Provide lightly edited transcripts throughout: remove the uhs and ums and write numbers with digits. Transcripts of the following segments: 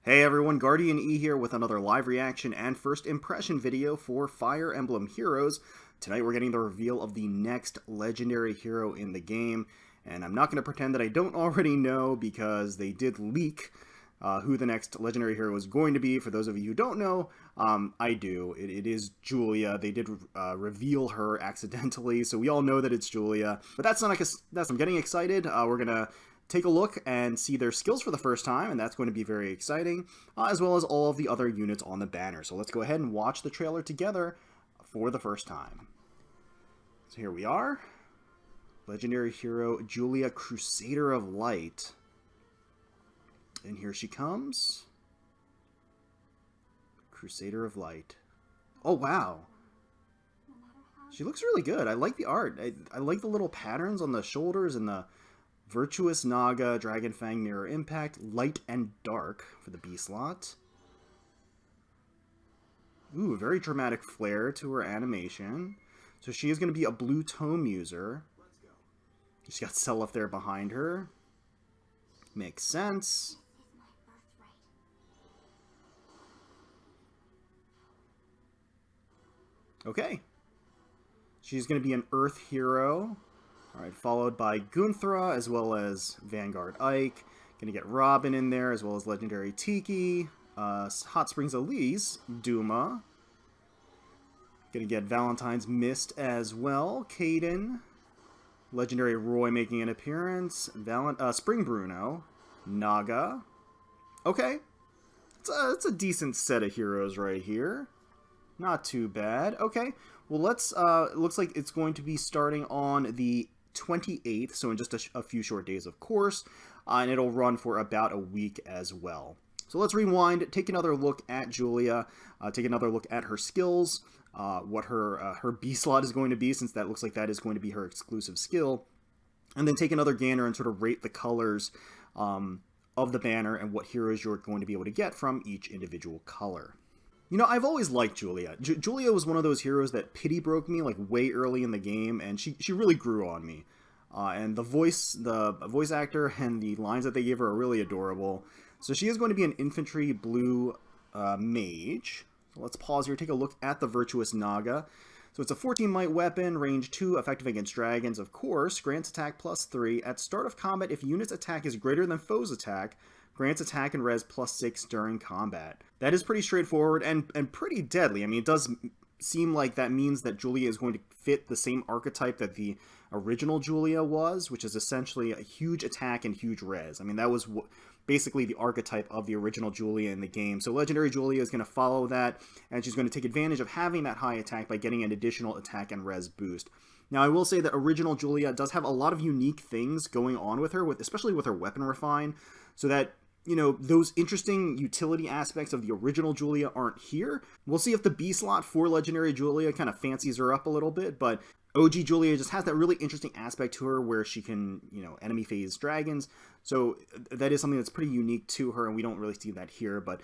Hey everyone, GuardianE here with another live reaction and first impression video for Fire Emblem Heroes. Tonight we're getting the reveal of the next legendary hero in the game, and I'm not going to pretend that I don't already know because they did leak who the next legendary hero is going to be. For those of you who don't know, I do. It is Julia. They did reveal her accidentally, so we all know that it's Julia. But that's not like I'm getting excited. We're going to take a look and see their skills for the first time, and that's going to be very exciting, as well as all of the other units on the banner. So let's go ahead and watch the trailer together for the first time. So here we are. Legendary hero Julia, Crusader of Light. And here she comes. Crusader of Light. Oh, wow. She looks really good. I like the art. I like the little patterns on the shoulders and the Virtuous Naga, Dragon Fang, Mirror Impact, Light and Dark for the B slot. Ooh, very dramatic flair to her animation. So she is going to be a blue tome user. She's got Seliph there behind her. Makes sense. Okay. She's going to be an Earth hero. Alright, followed by Gunthra, as well as Vanguard Ike. Gonna get Robin in there, as well as Legendary Tiki. Hot Springs Elise, Duma. Gonna get Valentine's Mist as well. Kaden. Legendary Roy making an appearance. Spring Bruno. Naga. Okay. It's a decent set of heroes right here. Not too bad. Okay. Well, let's, it looks like it's going to be starting on the 28th, so in just a few short days, of course, and it'll run for about a week as well. So let's rewind, take another look at Julia, take another look at her skills, what her B slot is going to be, since that looks like that is going to be her exclusive skill, and then take another gander and sort of rate the colors of the banner and what heroes you're going to be able to get from each individual color. You know, I've always liked Julia. Julia was one of those heroes that pity broke me like way early in the game, and she really grew on me. And the voice actor and the lines that they gave her are really adorable. So she is going to be an infantry blue mage. So let's pause here, take a look at the Virtuous Naga. So it's a 14 might weapon, range 2, effective against dragons, of course, grants attack +3. At start of combat, if unit's attack is greater than foe's attack, grants attack and res +6 during combat. That is pretty straightforward and pretty deadly. I mean, it does seem like that means that Julia is going to fit the same archetype that the original Julia was, which is essentially a huge attack and huge res. I mean, that was basically the archetype of the original Julia in the game. So Legendary Julia is going to follow that, and she's going to take advantage of having that high attack by getting an additional attack and res boost. Now, I will say that original Julia does have a lot of unique things going on with her, especially with her weapon refine, so that, you know, those interesting utility aspects of the original Julia aren't here. We'll see if the B slot for Legendary Julia kind of fancies her up a little bit, but OG Julia just has that really interesting aspect to her where she can, you know, enemy phase dragons. So that is something that's pretty unique to her, and we don't really see that here. But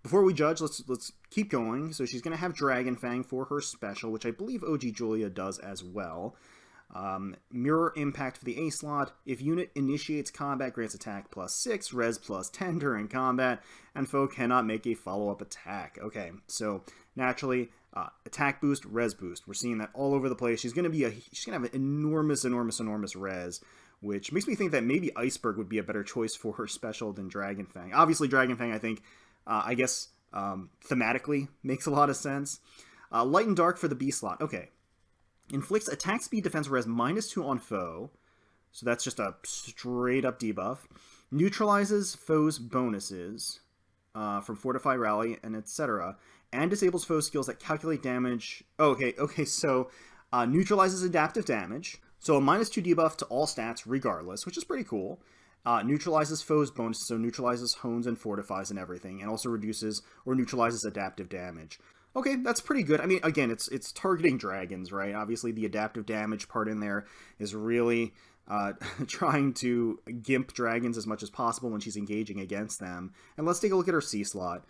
before we judge, let's keep going. So she's going to have Dragon Fang for her special, which I believe OG Julia does as well. Mirror Impact for the A slot. If unit initiates combat, grants attack +6, res +10 during combat, and foe cannot make a follow-up attack. Okay, so naturally, attack boost, res boost. We're seeing that all over the place. She's gonna have an enormous res, which makes me think that maybe Iceberg would be a better choice for her special than Dragon Fang. Obviously, Dragon Fang, I think, thematically makes a lot of sense. Light and Dark for the B slot. Okay. Inflicts attack speed defense res -2 on foe. So that's just a straight up debuff. Neutralizes foes' bonuses from Fortify, Rally, and etc. And disables foes' skills that calculate damage. Okay, so neutralizes adaptive damage. So a -2 debuff to all stats regardless, which is pretty cool. Neutralizes foes' bonuses, so neutralizes hones and fortifies and everything, and also reduces or neutralizes adaptive damage. Okay, that's pretty good. I mean, again, it's targeting dragons, right? Obviously, the adaptive damage part in there is really trying to gimp dragons as much as possible when she's engaging against them. And let's take a look at her C slot.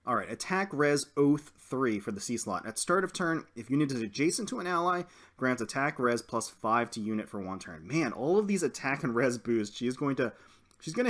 Alright, attack res Oath 3 for the C slot. At start of turn, if unit is adjacent to an ally, grants attack res +5 to unit for 1 turn. Man, all of these attack and res boosts, she's going to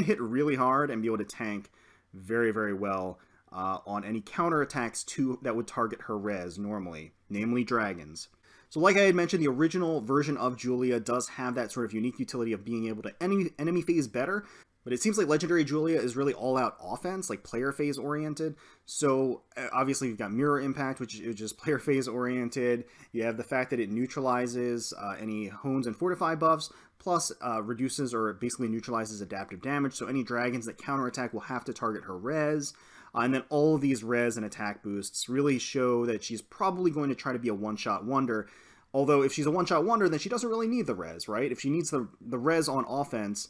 hit really hard and be able to tank very, very well on any counterattacks that would target her res normally, namely dragons. So like I had mentioned, the original version of Julia does have that sort of unique utility of being able to enemy phase better, but it seems like Legendary Julia is really all-out offense, like player phase oriented. So obviously you've got Mirror Impact, which is just player phase oriented. You have the fact that it neutralizes any Hones and Fortify buffs, plus reduces or basically neutralizes adaptive damage. So any dragons that counterattack will have to target her res. And then all of these res and attack boosts really show that she's probably going to try to be a one-shot wonder. Although if she's a one-shot wonder, then she doesn't really need the res, right? If she needs the res on offense,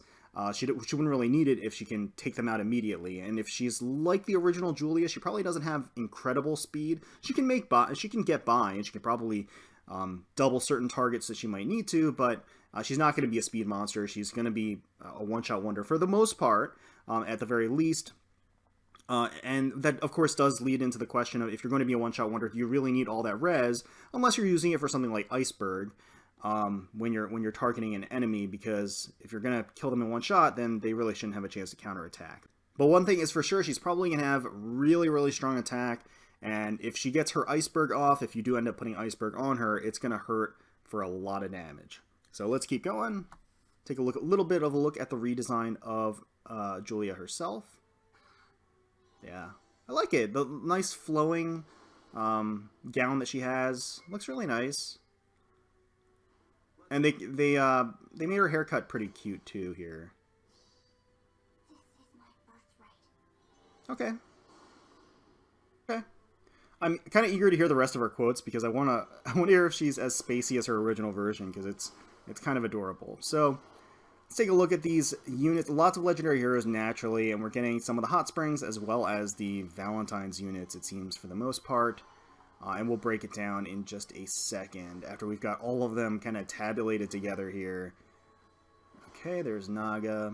she wouldn't really need it if she can take them out immediately. And if she's like the original Julia, she probably doesn't have incredible speed. She can get by, and she can probably double certain targets that she might need to, but she's not going to be a speed monster. She's going to be a one-shot wonder for the most part, at the very least. And that, of course, does lead into the question of if you're going to be a one-shot wonder, do you really need all that res? Unless you're using it for something like Iceberg, when you're targeting an enemy, because if you're going to kill them in one shot, then they really shouldn't have a chance to counterattack. But one thing is for sure, she's probably going to have really, really strong attack, and if she gets her Iceberg off, if you do end up putting Iceberg on her, it's going to hurt for a lot of damage. So let's keep going. Take a little bit of a look at the redesign of Julia herself. Yeah, I like it. The nice flowing gown that she has looks really nice, and they made her haircut pretty cute too here. Okay. Okay. I'm kind of eager to hear the rest of her quotes because I want to hear if she's as spacey as her original version, because it's kind of adorable. So let's take a look at these units. Lots of legendary heroes naturally, and we're getting some of the hot springs as well as the Valentine's units, it seems, for the most part. And we'll break it down in just a second after we've got all of them kind of tabulated together here. Okay, there's Naga.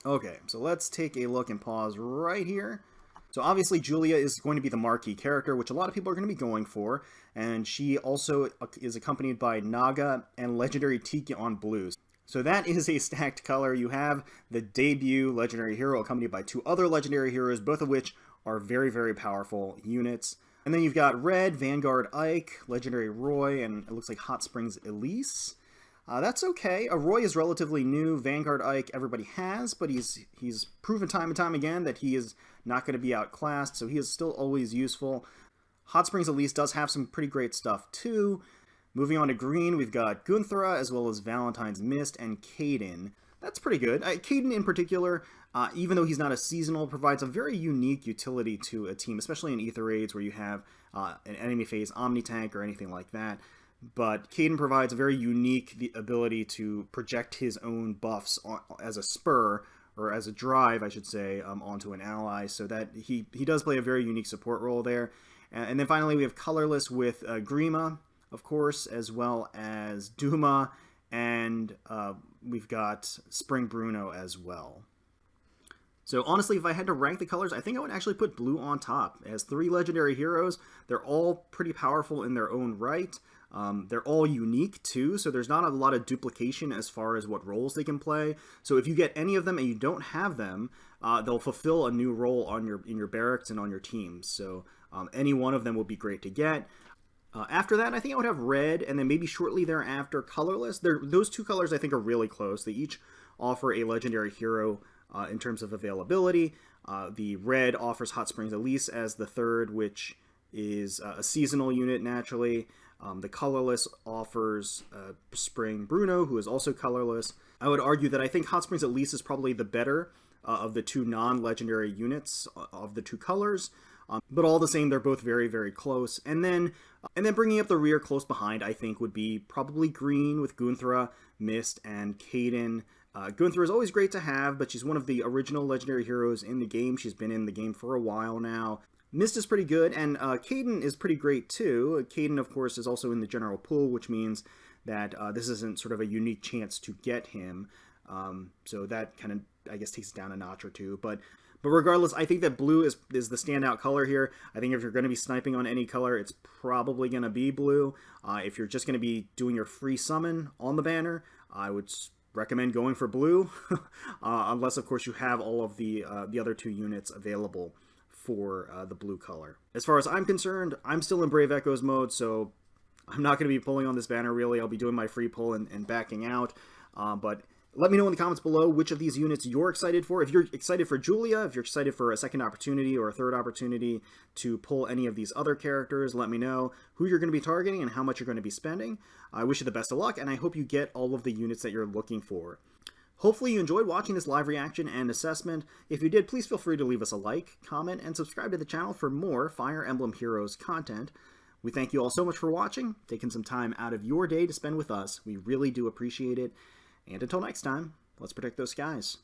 Okay, so let's take a look and pause right here. So obviously Julia is going to be the marquee character, which a lot of people are going to be going for, and she also is accompanied by Naga and Legendary Tiki on blue. So that is a stacked color. You have the debut Legendary Hero accompanied by two other Legendary Heroes, both of which are very, very powerful units. And then you've got Red, Vanguard Ike, Legendary Roy, and it looks like Hot Springs Elise. That's okay. Roy is relatively new. Vanguard Ike everybody has, but he's proven time and time again that he is not going to be outclassed, so he is still always useful. Hot Springs Elise does have some pretty great stuff too. Moving on to green, we've got Gunthra as well as Valentine's Mist and Caden. That's pretty good. Caden in particular, even though he's not a seasonal, provides a very unique utility to a team, especially in Ether Raids where you have an enemy phase Omni-Tank or anything like that. But Caden provides a very unique ability to project his own buffs as a spur, or as a drive, I should say, onto an ally, so that he does play a very unique support role there. And then finally we have Colorless with Grima, of course, as well as Duma, and we've got Spring Bruno as well. So honestly, if I had to rank the colors, I think I would actually put blue on top. It has 3 legendary heroes. They're all pretty powerful in their own right. They're all unique too, so there's not a lot of duplication as far as what roles they can play. So if you get any of them and you don't have them, they'll fulfill a new role in your barracks and on your teams. So any one of them would be great to get. After that, I think I would have Red, and then maybe shortly thereafter, Colorless. Those two colors I think are really close. They each offer a legendary hero in terms of availability. The Red offers Hot Springs Elise as the third, which is a seasonal unit naturally. The Colorless offers Spring Bruno, who is also colorless. I would argue that I think Hot Springs Elise is probably the better of the two non-legendary units of the two colors. But all the same, they're both very, very close. And then bringing up the rear close behind, I think, would be probably green with Gunthra, Mist, and Caden. Gunthra is always great to have, but she's one of the original legendary heroes in the game. She's been in the game for a while now. Mist is pretty good, and Caden is pretty great too. Caden, of course, is also in the general pool, which means that this isn't sort of a unique chance to get him. So that kind of, I guess, takes it down a notch or two. But regardless, I think that blue is the standout color here. I think if you're going to be sniping on any color, it's probably going to be blue. If you're just going to be doing your free summon on the banner, I would recommend going for blue, unless of course you have all of the other 2 units available for the blue color. As far as I'm concerned, I'm still in Brave Echoes mode, so I'm not going to be pulling on this banner really. I'll be doing my free pull and backing out, but let me know in the comments below which of these units you're excited for. If you're excited for Julia, if you're excited for a second opportunity or a third opportunity to pull any of these other characters, let me know who you're going to be targeting and how much you're going to be spending. I wish you the best of luck, and I hope you get all of the units that you're looking for. Hopefully you enjoyed watching this live reaction and assessment. If you did, please feel free to leave us a like, comment, and subscribe to the channel for more Fire Emblem Heroes content. We thank you all so much for watching, taking some time out of your day to spend with us. We really do appreciate it. And until next time, let's protect those skies.